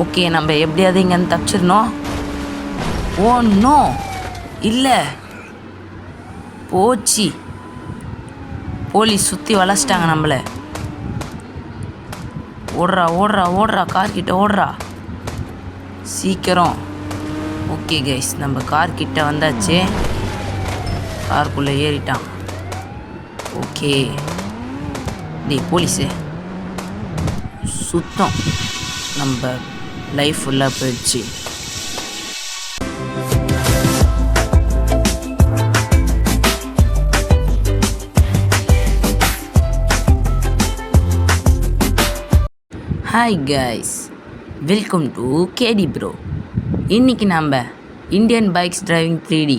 Okay, நம்ம எப்படியாவது இங்கேருந்து தப்பிச்சிடணும். ஓ நோ, இல்லை போச்சு. போலீஸ் சுற்றி வளைச்சிட்டாங்க நம்மளை. ஓடுறா ஓடுறா ஓடுறா, கார்கிட்ட ஓடுறா சீக்கிரம். ஓகே கைஸ், நம்ம கார்கிட்ட வந்தாச்சு. காருக்குள்ளே ஏறிட்டான். ஓகே டேய் போலீஸு, சுத்தம் நம்ம லைஃப் ஃபுல்லாக போயிடுச்சு. ஹாய் கைஸ், வெல்கம் டு கேடி ப்ரோ. இன்றைக்கி நம்ம இந்தியன் பைக்ஸ் டிரைவிங் 3D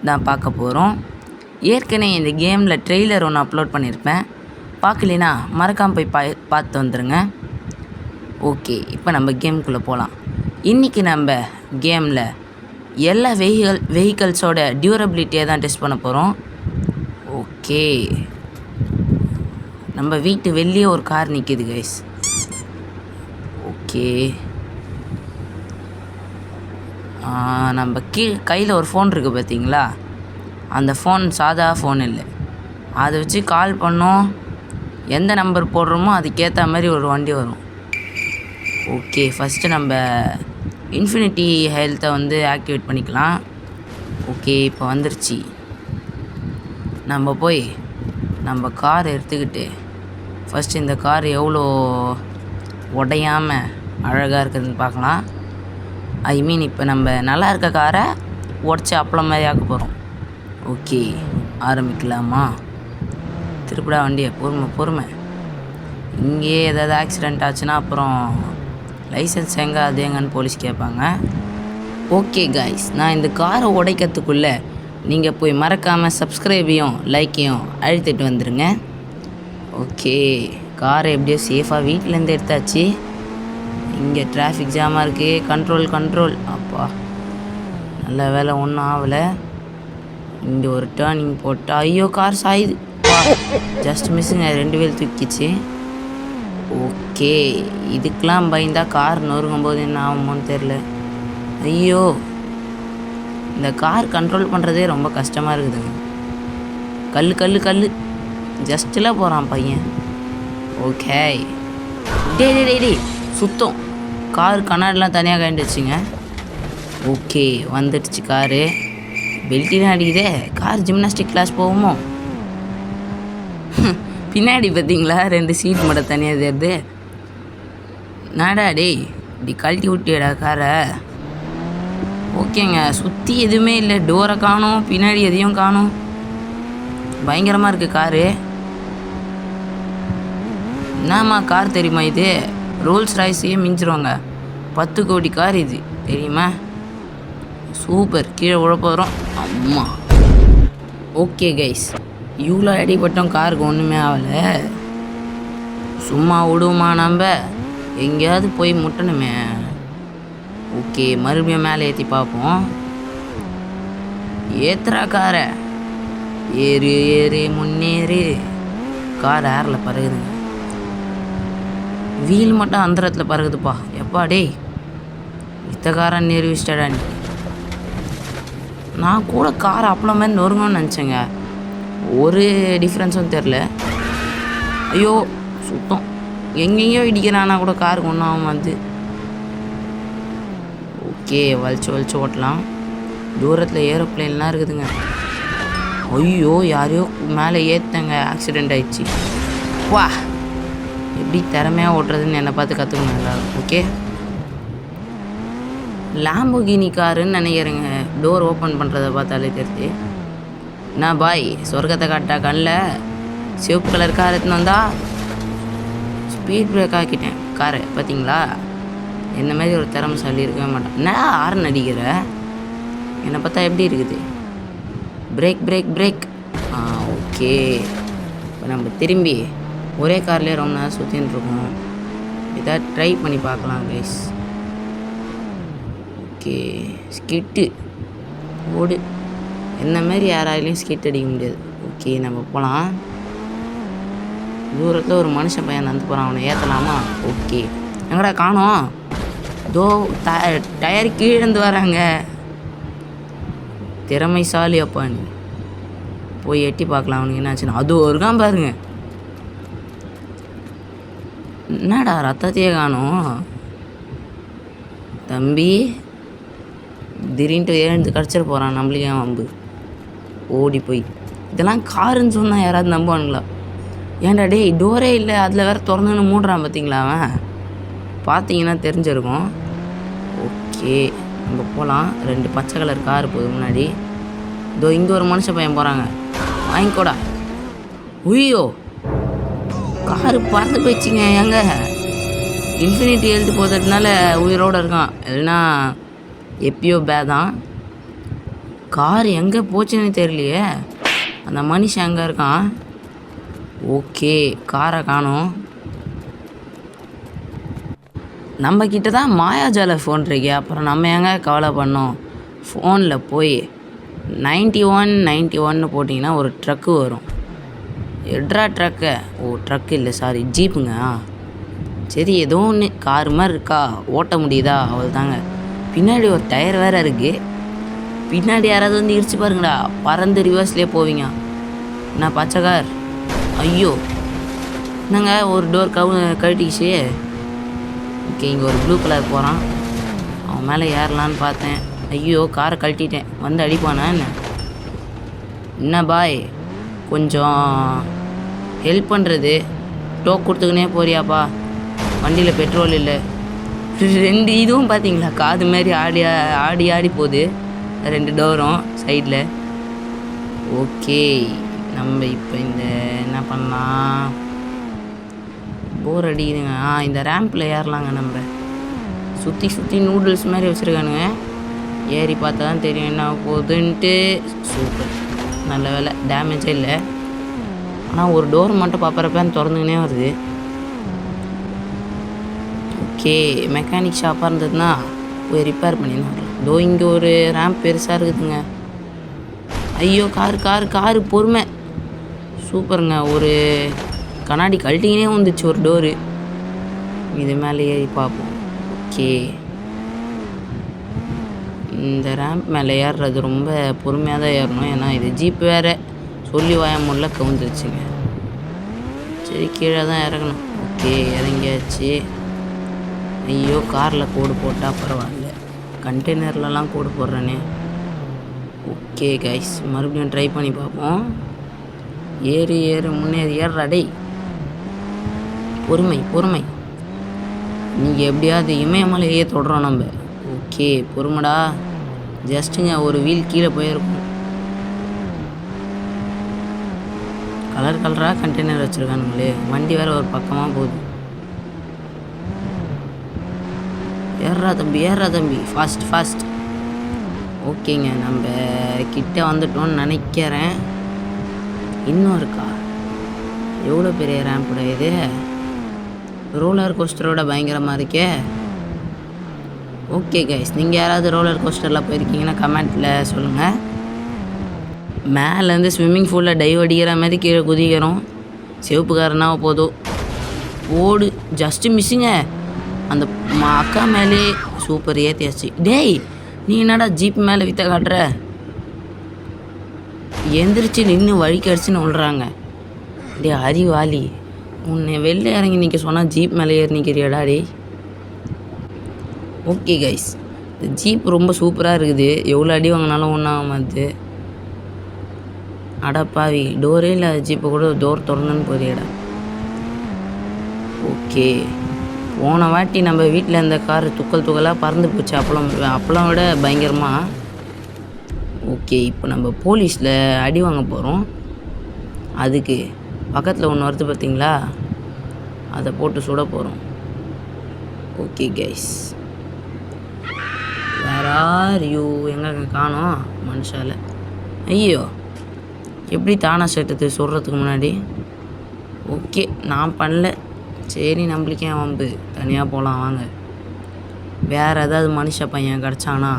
தான் பார்க்க போகிறோம். ஏற்கனவே இந்த கேமில் ட்ரெய்லர் ஒன்று அப்லோட் பண்ணியிருப்பேன். பார்க்கலனா மறக்காமல் போய் பார்த்து வந்துடுங்க. ஓகே, இப்போ நம்ம கேமுக்குள்ளே போகலாம். இன்றைக்கி நம்ம கேமில் எல்லா வெஹிக்கல்ஸோட டியூரபிலிட்டியை தான் டெஸ்ட் பண்ண போகிறோம். ஓகே, நம்ம வீட்டு வெளியே ஒரு கார் நிற்கிது கைஸ். ஓகே, நம்ம கையில் ஒரு ஃபோன் இருக்குது பார்த்தீங்களா? அந்த ஃபோன் சாதா ஃபோன் இல்லை, அதை வச்சு கால் பண்ணோம். எந்த நம்பர் போடுறோமோ அதுக்கேற்ற மாதிரி ஒரு வண்டி வரும். ஓகே, ஃபஸ்ட்டு நம்ம இன்ஃபினிட்டி ஹெல்த்தை வந்து ஆக்டிவேட் பண்ணிக்கலாம். ஓகே, இப்போ வந்துருச்சு. நம்ம போய் நம்ம கார் எடுத்துக்கிட்டு ஃபஸ்ட்டு இந்த கார் எவ்வளோ உடையாமல் அழகாக இருக்குதுன்னு பார்க்கலாம். ஐ மீன், இப்போ நம்ம நல்லா இருக்க காரை உடச்சி அப்பளம் மாதிரி ஆக்க போகிறோம். ஓகே, ஆரம்பிக்கலாமா? திருப்படா வண்டியை, பொறுமை. இங்கேயே ஏதாவது ஆக்சிடெண்ட் ஆச்சுன்னா அப்புறம் லைசன்ஸ் எங்கே அது எங்கன்னு போலீஸ் கேட்பாங்க. ஓகே காய்ஸ், நான் இந்த காரை உடைக்கிறதுக்குள்ளே நீங்கள் போய் மறக்காமல் சப்ஸ்கிரைபையும் லைக்கையும் அழுத்திட்டு வந்துடுங்க. ஓகே, காரை எப்படியோ சேஃபாக வீட்டிலேருந்து எடுத்தாச்சு. இங்கே டிராஃபிக் ஜாமாக இருக்குது. கண்ட்ரோல். அப்பா, நல்ல வேலை ஒன்றும் ஆகலை. இங்கே ஒரு டேர்னிங் போட்டால் ஐயோ கார் சாயுது. ஜஸ்ட் மிஸ்ஸுங்க, 2 வீல் தூக்கிச்சு. ஓகே, இதுக்கெலாம் பயந்தா கார் நொறுங்கும் போது என்ன ஆகுமோன்னு தெரில. ஐயோ, இந்த கார் கண்ட்ரோல் பண்ணுறதே ரொம்ப கஷ்டமாக இருக்குதுங்க. கல் ஜஸ்ட்டில் போகிறான் பையன். ஓகே, டே சுத்தம். கார் கண்ணாடிலாம் தனியாக கண்டுச்சுங்க. ஓகே, வந்துடுச்சு காரு. பெல்ட்டிலாம் அடிக்குதே. கார் ஜிம்னாஸ்டிக் கிளாஸ் போகுமோ? பின்னாடி பார்த்தீங்களா 2 சீட் மட்டும் தனியாக தெரியுது. நாடா டேய், இப்படி கழட்டி விட்டியடா காரை. ஓகேங்க, சுற்றி எதுவுமே இல்லை. டோரை காணும், பின்னாடி எதையும் காணும். பயங்கரமாக இருக்குது காரு. என்னம்மா கார் தெரியுமா இது? ரோல்ஸ் ராய்ஸையே மிஞ்சிருவாங்க. 10 கோடி கார் இது தெரியுமா? சூப்பர், கீழே உழப்போகிறோம். அம்மா. ஓகே கைஸ், இவ்வளோ அடிபட்டோம், காருக்கு ஒன்றுமே ஆகலை. சும்மா விடுவோமா? நம்ம எங்கேயாவது போய் முட்டணுமே. ஓகே, மறுபடியும் மேலே ஏற்றி பார்ப்போம். ஏத்துறா காரை, ஏறு முன்னேறு. கார் ஏரில் பறகுதுங்க. வீல் மட்டும் அந்தரத்தில் பறகுதுப்பா. எப்பா டேய், இத்தக்காரன் நிறுவிச்சிட்டடா நீ. நான் கூட கார் அப்பளம் மாதிரி நொறுங்கன்னு நினச்சேங்க. ஒரு டிஃப்ரென்ஸும் தெரில. ஐயோ சுத்தம், எங்கெங்கேயோ இடிக்கிறானா கூட காருக்கு ஒன்றும் ஆகும் வந்து. ஓகே, வலிச்சு ஓட்டலாம். தூரத்தில் ஏரோப்ளேன்லாம் இருக்குதுங்க. ஐயோ, யாரையோ மேலே ஏற்றங்க, ஆக்சிடெண்ட் ஆயிடுச்சு. வா, எப்படி திறமையாக ஓட்டுறதுன்னு என்னை பார்த்து கற்றுக்கணும் எல்லாரும். ஓகே, லாம்போகினி காருன்னு நினைக்கிறேங்க. டோர் ஓப்பன் பண்ணுறதை பார்த்தாலே தெரியுது. நான் பாய் சொர்க்கத்தை காட்டா கண்ணில் சிவப்பு கலர் கார் எடுத்துன்னு வந்தா ஸ்பீட் பிரேக் ஆக்கிட்டேன் காரை. பார்த்தீங்களா, என்ன மாதிரி ஒரு திறமை சொல்லியிருக்கவே மாட்டேன். என்னடா ஆரன் அடிக்கிற? என்னை பார்த்தா எப்படி இருக்குது? பிரேக். ஓகே, இப்போ நம்ம திரும்பி ஒரே கார்லேயே ரொம்ப நேரம் சுற்றின்னு இருக்கோம். இதை ட்ரை பண்ணி பார்க்கலாம் கைஸ். ஓகே, ஸ்கிட்டு ஓடு. என்ன மாதிரி யாராலையும் ஸ்கிட் அடிக்க முடியாது. ஓகே, நம்ம போகலாம். தூரத்தில் ஒரு மனுஷன் பையன் நடந்து போகிறான், அவனை ஏற்றலாமா? ஓகே, எங்கடா காணோம்? தோ டயர் கீழேந்து வராங்க. திறமைசாலி அப்பா நீ. போய் எட்டி பார்க்கலாம் அவனுக்கு என்னாச்சுன்னா. அது ஒருக்கான் பாருங்க. என்னடா ரத்தத்தையே காணும் தம்பி. திடீர்னு எழுந்து கடிச்சிட போகிறான். நம்மளுக்கு ஏன் வம்பு? ஓடி போய் இதெல்லாம் காருன்னு சொன்னால் யாராவது நம்புவானுங்களா? ஏன்டா டேய் டோரே இல்லை, அதில் வேறு திறந்துன்னு மூடுறான் பார்த்தீங்களா? அவன் பார்த்தீங்கன்னா தெரிஞ்சிருக்கும். ஓகே நம்ம போகலாம். 2 பச்சை கலர் கார் போகுது முன்னாடி. இதோ இங்கே ஒரு மனுஷ பையன் போகிறாங்க. வாங்கிக்கோடா. உய்யோ காரு பறந்து போயிடுச்சிங்க. எங்க இன்ஃபினிட்டி எழுதி போகிறதுனால உயிரோடு இருக்கான், இல்லைன்னா எப்பயோ பேதான். கார் எங்கே போச்சுன்னு தெரியலையே. அந்த மனுஷன் எங்கே இருக்கான்? ஓகே காரை காணோம். நம்மக்கிட்ட தான் மாயாஜால ஃபோன் இருக்கே, அப்புறம் நம்ம எங்கே கவலை பண்ணோம்? ஃபோனில் போய் 91 போட்டிங்கன்னா ஒரு ட்ரக்கு வரும். எட்ரா ட்ரக்கை? ஓ ட்ரக்கு இல்லை, சாரி ஜீப்புங்க. சரி ஏதோ ஒன்று கார் மாதிரி இருக்கா, ஓட்ட முடியுதா? அவள் தாங்க. பின்னாடி ஒரு டயர் வேறு இருக்குது. பின்னாடி யாராவது வந்து இடிச்சு பாருங்கடா, பறந்து ரிவர்ஸ்லேயே போவீங்க. என்ன பச்சை கார்? ஐயோ என்னங்க ஒரு டோர் கழட்டிக்கிச்சு. ஓகே இங்கே ஒரு ப்ளூ கலர் போகிறான். அவன் மேலே ஏறலான்னு பார்த்தேன். ஐயோ காரை கழட்டிட்டேன். வந்து அடிப்பானா என்ன பாய்? கொஞ்சம் ஹெல்ப் பண்ணுறது. டோக் கொடுத்துக்கினே போறியாப்பா? வண்டியில் பெட்ரோல் இல்லை. 2 இதுவும் பார்த்தீங்களா காது மாதிரி ஆடி போகுது. 2 டோரும் சைடில். ஓகே நம்ம இப்போ இந்த என்ன பண்ணலாம்? போர் அடிக்குதுங்க. இந்த ரேம்பில் ஏறலாங்க. நம்ம சுற்றி நூடுல்ஸ் மாதிரி வச்சுருக்கானுங்க. ஏறி பார்த்தா தான் தெரியும் என்ன போகுதுன்ட்டு. சூப்பர், நல்ல வேலை டேமேஜே இல்லை. ஆனால் ஒரு டோர் மட்டும் பார்ப்பறப்ப திறந்துக்கினே வருது. ஓகே மெக்கானிக் ஷாப்பாக இருந்ததுன்னா போய் ரிப்பேர் பண்ணிடணும் வரலாம். இதோ இங்கே ஒரு ரேம்ப் பெருசாக இருக்குதுங்க. ஐயோ காரு பொறுமை. சூப்பருங்க. ஒரு கண்ணாடி கழட்டிங்கனே வந்துச்சு ஒரு டோரு. இது மேலே ஏறி பார்ப்போம். ஓகே இந்த ரேம்ப் மேலே ஏறுறது ரொம்ப பொறுமையாக தான் ஏறணும். ஏன்னா இது ஜீப் வேறு, சொல்லி வாயாமூடில் கவுந்துருச்சுங்க. சரி கீழே தான் இறங்கணும். ஓகே இறங்கியாச்சு. ஐயோ காரில் கோடு போட்டால் பரவாயில்ல, கண்டெய்னர்லலாம் கோடு போடுறேனே. ஓகே கைஸ் மறுபடியும் ட்ரை பண்ணி பார்ப்போம். ஏறு முன்னேறி ஏறுறா டேய். பொறுமை. நீங்கள் எப்படியாவது இமயமலையே தொடரோம் நம்ம. ஓகே பொறுமடா. ஜஸ்ட்டுங்க ஒரு வீல் கீழே போயிருக்கும். கலராக கண்டெய்னர் வச்சுருக்கானுங்களே. வண்டி வேறு ஒரு பக்கமாக போகுது. ஏறுறா தம்பி ஃபாஸ்ட். ஓகேங்க நம்ம கிட்ட வந்துட்டோம்னு நினைக்கிறேன். இன்னும் இருக்கா? எவ்வளோ பெரிய ரேம்புடா இது. ரோலர் கோஸ்டரோட பயங்கரமாக இருக்கே. ஓகே கைஸ் நீங்கள் யாராவது ரோலர் கோஸ்டரில் போயிருக்கீங்கன்னா கமெண்ட்டில் சொல்லுங்கள். மேலேருந்து ஸ்விம்மிங் பூலில் டைவ் அடிக்கிற மாதிரி கீழே குதிக்கிறோம். சிவப்புக்காரனா போதும் ஓடு. ஜஸ்ட்டு மிஸ்ஸுங்க. அந்த அக்கா மேலே சூப்பர் ஏற்றியாச்சு. டேய் நீ என்னடா ஜீப் மேலே வித்த காட்டுற? எந்திரிச்சு நின்று வழிக்கு அடிச்சுன்னு விழுறாங்க. டே அறிவாளி, உன்னை வெளில இறங்கி நிற்க சொன்னால் ஜீப் மேலே ஏறி நிற்கிறியாடா டே. ஓகே கைஸ் இந்த ஜீப் ரொம்ப சூப்பராக இருக்குது. எவ்வளோ அடி வாங்கினாலும் ஒன்றாகும் அது. அடப்பாவி டோரே இல்லை ஜீப்பை கூட டோர் திறந்துன்னு போறியடா. ஓகே போன வாட்டி நம்ம வீட்டில் இருந்த கார் துக்கலாக பறந்து போச்சு. அப்பளம் விட பயங்கரமாக. ஓகே இப்போ நம்ம போலீஸில் அடி வாங்க போகிறோம். அதுக்கு பக்கத்தில் ஒன்று வருது பார்த்தீங்களா, அதை போட்டு சுட போகிறோம். ஓகே கைஸ் வேறாரியூ எங்கே காணோம் மனுஷால. ஐயோ எப்படி தானா செட்டுது சொல்கிறதுக்கு முன்னாடி. ஓகே நான் பண்ணல. சரி நம்மளுக்கே வம்பு, தனியாக போகலாம் வாங்க. வேறு ஏதாவது மனுஷ பையன் கிடச்சானா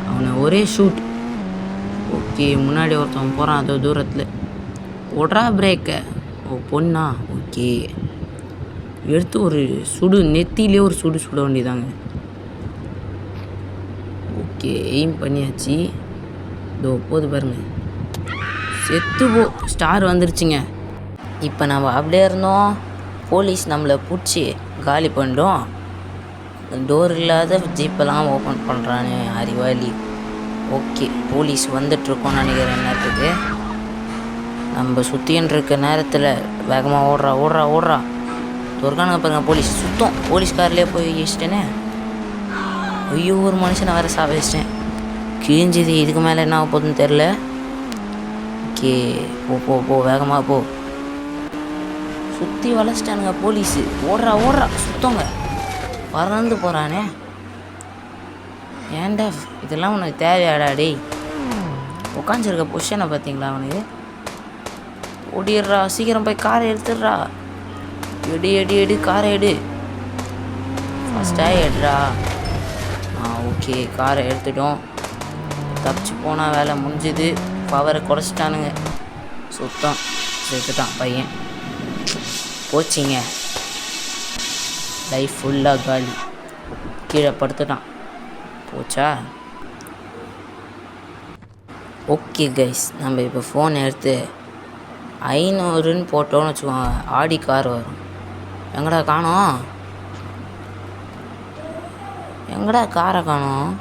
அவனை ஒரே ஷூட். ஓகே முன்னாடி ஒருத்தவன் போகிறான் அதோ தூரத்தில். ஓடுறா பிரேக்கை. ஓ பொண்ணா? ஓகே எடுத்து ஒரு சுடு நெத்திலே ஒரு சுட வேண்டியதாங்க. ஓகே, எய்ம் பண்ணியாச்சு. இதோ போது பாருங்க, செத்து போ. ஸ்டார் வந்துருச்சுங்க. இப்போ நம்ம அப்படியே இருந்தோம், போலீஸ் நம்மளை பிடிச்சி காலி பண்ணிட்டோம். டோர் இல்லாத ஜீப்பெல்லாம் ஓப்பன் பண்ணுறானே அறிவாளி. ஓகே, போலீஸ் வந்துட்டுருக்கோன்னு நினைக்கிறேன். நேரத்துக்கு நம்ம சுற்றின்னு இருக்க நேரத்தில் வேகமாக ஓடுறா. துர்கானுங்க பாருங்க, போலீஸ் சுத்தம். போலீஸ்காரிலே போய் வச்சிட்டேனே. ஐயோ, ஒரு மனுஷனை வேறு வச்சிட்டேன். கிழிஞ்சிது. இதுக்கு மேலே என்ன ஆக போகுதுன்னு தெரில. ஓகே, போ வேகமாக போ. சுற்றி வளைச்சிட்டானுங்க போலீஸு. ஓடுறா சுத்தங்க. பறந்து போகிறானே. ஏன்டா இதெல்லாம் உனக்கு தேவையாடா டேய்? உட்காந்துருக்க பொசிஷனை பார்த்தீங்களா அவனுக்கு? ஓடிடுறா, சீக்கிரம் போய் காரை எடுத்துடுறா. எடு காரை எடு. ஃபஸ்ட்டாக எடுறா. ஓகே, காரை எடுத்துட்டோம். தப்பிச்சு போனால் வேலை முடிஞ்சுது. பவரை குறைச்சிட்டானுங்க. சுத்தம் சேர்த்துட்டான் பையன். போச்சிங்க, லைஃப் ஃபுல்லாக காலி. கீழே படுத்துட்டான். போச்சா? ஓகே கைஸ், நம்ம இப்போ ஃபோன் எடுத்து 500ன்னு போட்டோன்னு வச்சுக்கோங்க, ஆடி கார் வரும். எங்கடா காணோம்? எங்கடா காரை காணோம்?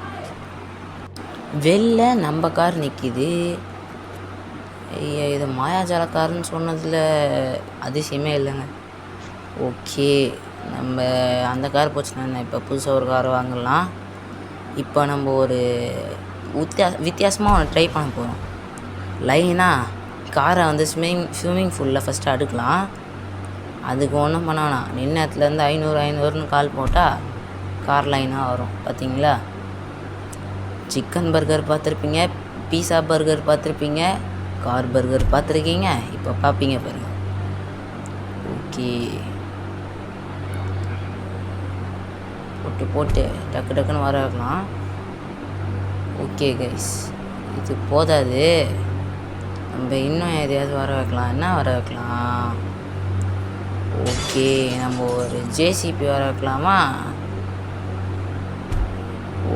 வெளில நம்ம கார் நிற்கிது. ஐயா, இது மாயாஜால காருன்னு சொன்னதில் அதிசயமே இல்லைங்க. ஓகே, நம்ம அந்த கார் போச்சுன்னா இப்போ புதுசாக ஒரு கார் வாங்கலாம். இப்போ நம்ம ஒரு வித்தியாசமாக ஒன்று ட்ரை பண்ண போகிறோம். லைனாக காரை வந்து ஸ்விம்மிங் பூலில் ஃபஸ்ட்டு அடுக்கலாம். அதுக்கு ஒன்றும் பண்ணானா, நின்ன இடத்துலேருந்து 500ன்னு கால் போட்டால் கார் லைனாக வரும். பார்த்தீங்களா? சிக்கன் பர்கர் பார்த்துருப்பீங்க, பீஸா பர்கர் பார்த்துருப்பீங்க, கார் பர்கர் பார்த்துருக்கீங்க. இப்போ பார்ப்பீங்க பாருங்கள். ஓகே, போட்டு டக்குன்னு வர வைக்கலாம். ஓகே கைஸ், இது போதாது. நம்ம இன்னும் எதையாவது வர வைக்கலாம். என்ன வர வைக்கலாம்? ஓகே, நம்ம ஒரு ஜேசிபி வர வைக்கலாமா?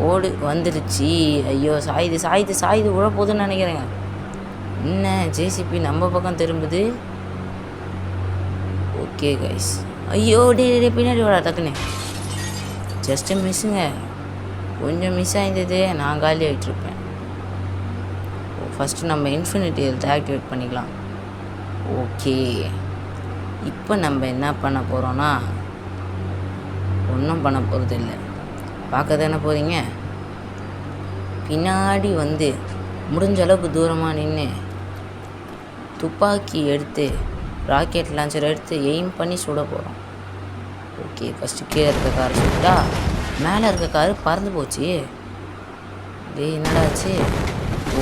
ஓடு வந்துடுச்சு. ஐயோ, சாயுது உழ போகுதுன்னு நினைக்கிறேங்க. என்ன ஜேசிபி நம்ம பக்கம் திரும்புது. ஓகே கைஸ், ஐயோ டே பின்னாடி வாடா டக்குன்னு. ஜஸ்ட்டு மிஸ்ஸுங்க, கொஞ்சம் மிஸ் ஆகிருந்தது. நான் காலி ஆகிட்டுருப்பேன். ஃபஸ்ட்டு நம்ம இன்ஃபினிட்டி ஹெல்த் ஆக்டிவேட் பண்ணிக்கலாம். ஓகே, இப்போ நம்ம என்ன பண்ண போகிறோன்னா, ஒன்றும் பண்ண போகிறது இல்லை. பார்க்க தானே போகிறீங்க. பின்னாடி வந்து முடிஞ்ச அளவுக்கு தூரமாக நின்று துப்பாக்கி எடுத்து ராக்கெட் லான்ச்சர் எடுத்து எய்ம் பண்ணி சுட போகிறோம். ஓகே, ஃபஸ்ட்டு கீழே இருக்க கார் சுட்டா மேலே இருக்க கார் பறந்து போச்சு. டேய், என்னடாச்சு?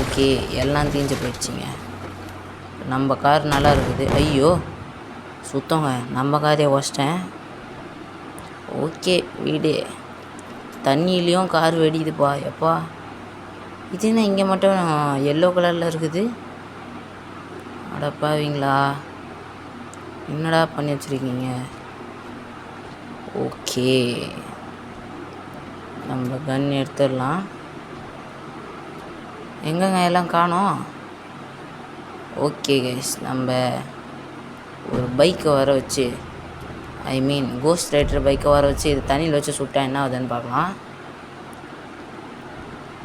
ஓகே, எல்லாம் தீஞ்சு போயிடுச்சிங்க. நம்ம கார் நல்லா இருக்குது. ஐயோ சுத்தங்க, நம்ம காரே வச்சிட்டேன். ஓகே, வீடு தண்ணியிலையும் கார் வெடிக்குதுப்பா. எப்பா, இது என்ன இங்கே மட்டும் எல்லோ கலரில் இருக்குது? அடப்பாவீங்களா, என்னடா பண்ணி வச்சுருக்கீங்க? ஓகே, நம்ம கன் எடுத்துடலாம். எங்கங்க எல்லாம் காணோம்? ஓகே கைஸ், நம்ம ஒரு பைக்கை வர வச்சு, கோஸ்ட் ரைடர் பைக்கை வர வச்சு இது தண்ணியில் வச்சு சுட்டா என்ன ஆகுதுன்னு பார்க்கலாம்.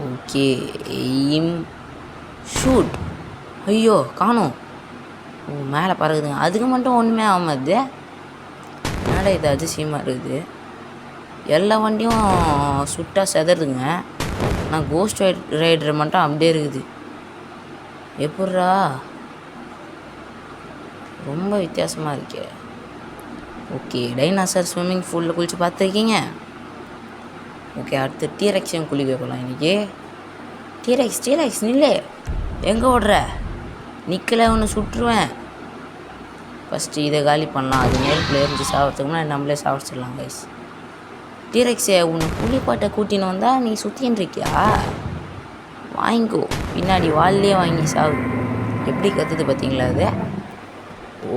Okay, aim shoot. ஐயோ காணோம். மேலே பறகுதுங்க. அதுக்கு மட்டும் ஒன்றுமே ஆகாது. என்னடா இது அதிசயமாக இருக்குது. எல்லா வண்டியும் சுட்டாக செதறதுங்க. ஆனால் கோஸ்ட் ரைடர் மட்டும் அப்படியே இருக்குது. எப்பட்றா, ரொம்ப வித்தியாசமாக இருக்கே. ஓகே, டைனாசர் ஸ்விம்மிங் பூலில் குளித்து பார்த்துருக்கீங்க. ஓகே, அடுத்து டீரெக்ஸையும் குளிக்க போகலாம் இன்றைக்கி. டீரெக்ஸ் நில்லே, எங்கே ஓடுற? நிற்கலை, ஒன்று சுட்டுருவேன். ஃபஸ்ட்டு இதை காலி பண்ணலாம். அது மேலுக்குள்ளே இருந்து சாப்பிட்றதுக்கு முன்னாடி நம்மளே சாப்பிட்ச்சிடலாம் கைஸ். டீரெக்ஸை உன்னை புளிப்பாட்டை கூட்டின்னு வந்தால் நீ சுற்றின்னு இருக்கியா? வாங்கிக்கோ, பின்னாடி வால்லே வாங்கி சாவு. எப்படி கற்றுது பார்த்தீங்களா அது?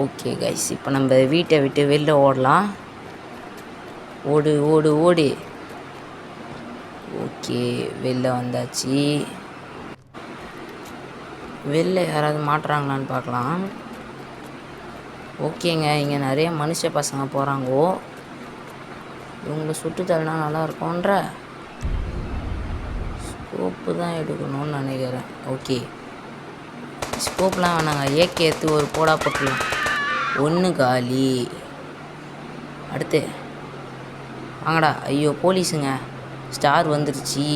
ஓகே கைஸ், இப்போ நம்ம வீட்டை விட்டு வெளில ஓடலாம். ஓடு ஓகே, வெளில வந்தாச்சு. வெளில யாராவது மாட்டுறாங்களான்னு பார்க்கலாம். ஓகேங்க, இங்கே நிறைய மனுஷ பசங்க போகிறாங்கோ. இவங்களை சுட்டு தள்ளினா நல்லாயிருக்கும்ன்ற ஸ்கோப்பு தான் எடுக்கணும்னு நினைக்கிறேன். ஓகே, ஸ்கோப்லாம் வேணாங்க, ஏக்கே எடுத்து ஒரு போடா போட்டுலாம். ஒன்று காலி. அடுத்து வாங்கடா. ஐயோ போலீஸுங்க, ஸ்டார் வந்துருச்சு.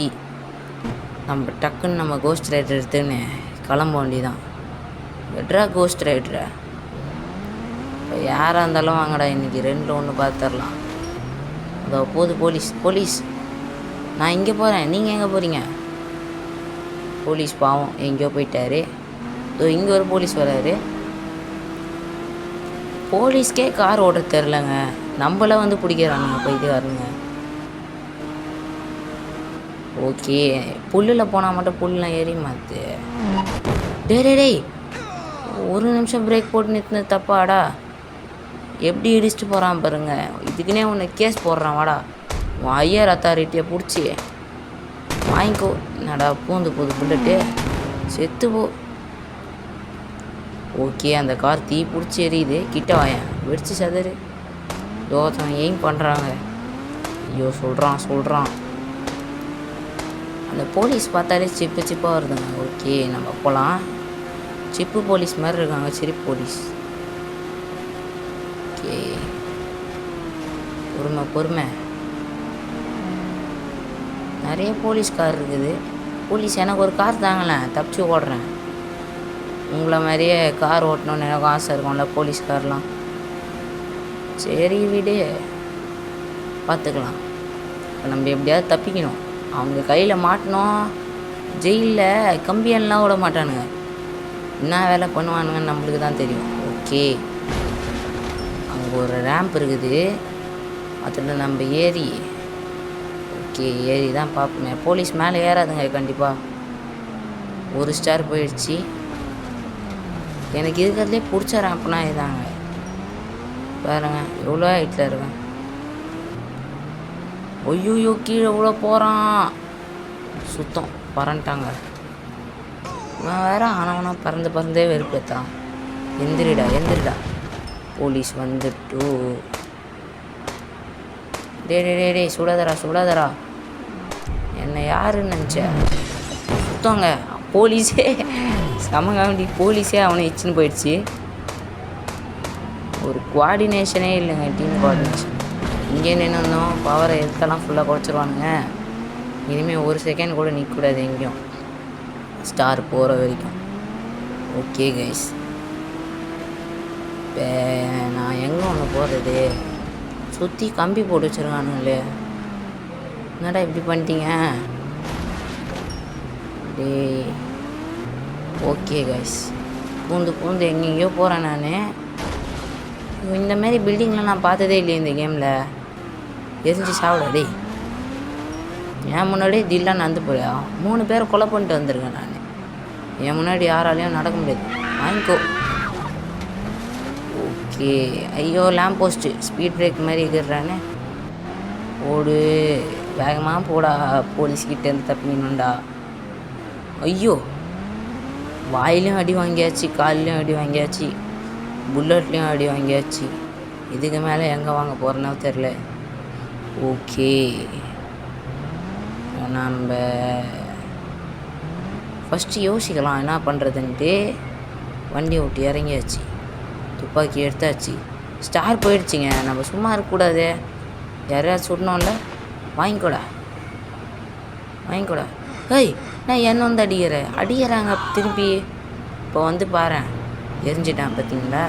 நம்ம டக்குன்னு நம்ம கோஸ்ட் ரைடர் எடுத்துன்னு கிளம்ப வேண்டியதான். எட்ரா கோஸ்ட் ரைடரை இப்போ யாராக இருந்தாலும் வாங்கடா, இன்றைக்கி 2ல் 1 பார்த்துடலாம். அதோ போது போலீஸ். நான் இங்கே போகிறேன், நீங்கள் எங்கே போகிறீங்க? போலீஸ் பாவம் எங்கேயோ போயிட்டாரு. இதோ இங்கே ஒரு போலீஸ் வராரு. போலீஸ்க்கே கார் ஓட்ட தெரிலங்க, நம்மள வந்து பிடிக்கிறானுங்க பைத்தியக்காரனுங்க. ஓகே, புல்லில் போனால் மட்டும் புல்லாம் ஏறி மாற்று. டேய், ஒரு நிமிஷம் பிரேக் போட்டு நிறுத்தின தப்பாடா. எப்படி இடிச்சிட்டு போகிறான் பாருங்க. இதுக்குன்னே உன்னை கேஸ் போடுறான். வாடா, உன் ஐயர் அத்தாரிட்டியை பிடிச்சி வாங்கிக்கோ. என்னடா பூந்து போகுது புல்லட்டு, செத்து போ. ஓகே, அந்த கார் தீ பிடிச்சி எரியுது. கிட்ட வாயன், வெடிச்சு சதறு. யோசனை எய்ம் பண்ணுறாங்க. ஐயோ சொல்கிறான். அந்த போலீஸ் பார்த்தாலே சிப்பாக வருதுங்க. ஓகே, நம்ம போகலாம். சிப்பு போலீஸ் மாதிரி இருக்காங்க, சிரிப்பு போலீஸ். ஓகே, பொறுமை. நிறைய போலீஸ் கார் இருக்குது. போலீஸ் எனக்கு ஒரு கார் தாங்களேன், தப்பிச்சு ஓடுறேன். உங்களை மாதிரியே கார் ஓட்டணும்னு எனக்கு ஆசை இருக்கும்ல, போலீஸ் கார்லாம். சரி விடு, பார்த்துக்கலாம். இப்போ நம்ம எப்படியாவது தப்பிக்கணும். அவங்க கையில் மாட்டினோம், ஜெயிலில் கம்பியெல்லாம் விட மாட்டானுங்க. என்ன வேலை பண்ணுவானுங்கன்னு நம்மளுக்கு தான் தெரியும். ஓகே, அங்கே ஒரு ரேம்ப் இருக்குது, அதில் நம்ம ஏறி தான் பார்ப்போமே. போலீஸ் மேலே ஏறாதுங்க கண்டிப்பாக. ஒரு ஸ்டார் போயிடுச்சு. எனக்கு இருக்கிறதுலே பிடிச்ச ரேம்ப்னா இதாங்க. பாருங்க எவ்வளோ ஹைட்டில் இருக்கேன். ஐயோ கீழே எவ்வளோ போகிறான். சுத்தம் பறந்துட்டாங்க. நான் வேற ஆனவனா பறந்தே வெறுப்பேத்தான். எந்திரிடா. போலீஸ் வந்துட்டு. டே சுடாதரா. என்னை யாருன்னு நினச்ச? சுத்தங்க போலீஸே சமகாண்டி போலீஸே அவனை இச்சுன்னு போயிடுச்சு. ஒரு குவாடினேஷனே இல்லைங்க, டீம் குவாடினேஷன். இங்கே நின்றுந்தோம், பவரை எடுத்தெல்லாம் ஃபுல்லாக குறைச்சிருவானுங்க. இனிமேல் ஒரு செகண்ட் கூட நிற்கக்கூடாது எங்கேயும், ஸ்டார் போகிற வரைக்கும். ஓகே கைஸ், இப்போ நான் எங்கே ஒன்று போகிறது? சுற்றி கம்பி போட்டு வச்சுருக்கானுங்களே, என்னடா இப்படி பண்ணிட்டீங்க? டே ஓகே கைஸ், பூந்து எங்கெங்கேயோ போகிறேன் நான். இந்தமாரி பில்டிங்லாம் நான் பார்த்ததே இல்லையே இந்த கேமில். எரிஞ்சு சாப்பிட டே. என் முன்னாடியே தில்லாம் நடந்து போயா. 3 பேரை கொலை பண்ணிட்டு வந்திருக்கேன் நான். என் முன்னாடி யாராலையும் நடக்க முடியாது. வாங்கிக்கோ. ஓகே, ஐயோ லேம்ப் போஸ்ட்டு ஸ்பீட் பிரேக் மாதிரி இருக்கிறானே. ஓடு, வேகமாக போடா, போலீஸ்கிட்டேருந்து தப்பிக்கணும்டா. ஐயோ, வாயிலையும் அடி வாங்கியாச்சு, கால்லையும் அடி வாங்கியாச்சு, புல்லட்லேயும் அடி வாங்கியாச்சு. இதுக்கு மேலே எங்கே வாங்க போகிறேன்னா தெரில. ஓகே, நம்ம ஃபஸ்ட்டு யோசிக்கலாம் என்ன பண்ணுறதுன்ட்டு. வண்டி ஓட்டி இறங்கியாச்சு, துப்பாக்கி எடுத்தாச்சு, ஸ்டார் போயிடுச்சிங்க. நம்ம சும்மா இருக்கக்கூடாது, யாரையாவது சுடணும்ல. வாங்கிக்கோடா. ஏய், நான் என்ன வந்து அடிக்கிறாங்க திருப்பி. இப்போ வந்து பாரு, எரிஞ்சிட்டான் பார்த்தீங்களா.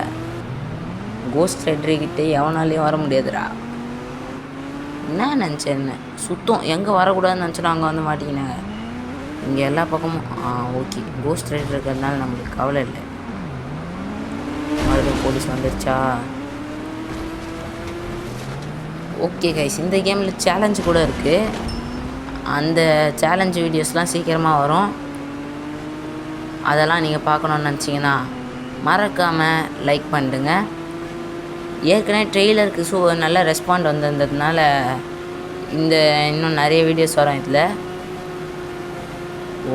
கோஸ்ட் ரைடர்கிட்ட எவனாலையும் வர முடியாதுடா. என்ன நினச்சேன், என்ன சுத்தம் எங்கே வரக்கூடாதுன்னு நினச்சோன்னா அங்கே வந்து மாட்டிக்கினாங்க. இங்கே எல்லா பக்கமும் ஓகே, கோஸ்ட் ரைடர் இருக்கிறதுனால நம்மளுக்கு கவலை இல்லை. மறுபடியும் போலீஸ் வந்துருச்சா? ஓகே கைஸ், இந்த கேமில் சேலஞ்சு கூட இருக்குது. அந்த சேலஞ்சு வீடியோஸ்லாம் சீக்கிரமாக வரும். அதெல்லாம் நீங்கள் பார்க்கணுன்னு நினச்சிங்கன்னா மறக்காமல் லைக் பண்ணிடுங்க. ஏற்கனவே ட்ரெய்லருக்கு நல்ல ரெஸ்பாண்ட் வந்திருந்ததுனால இன்னும் நிறைய வீடியோஸ் வரும் இதில்.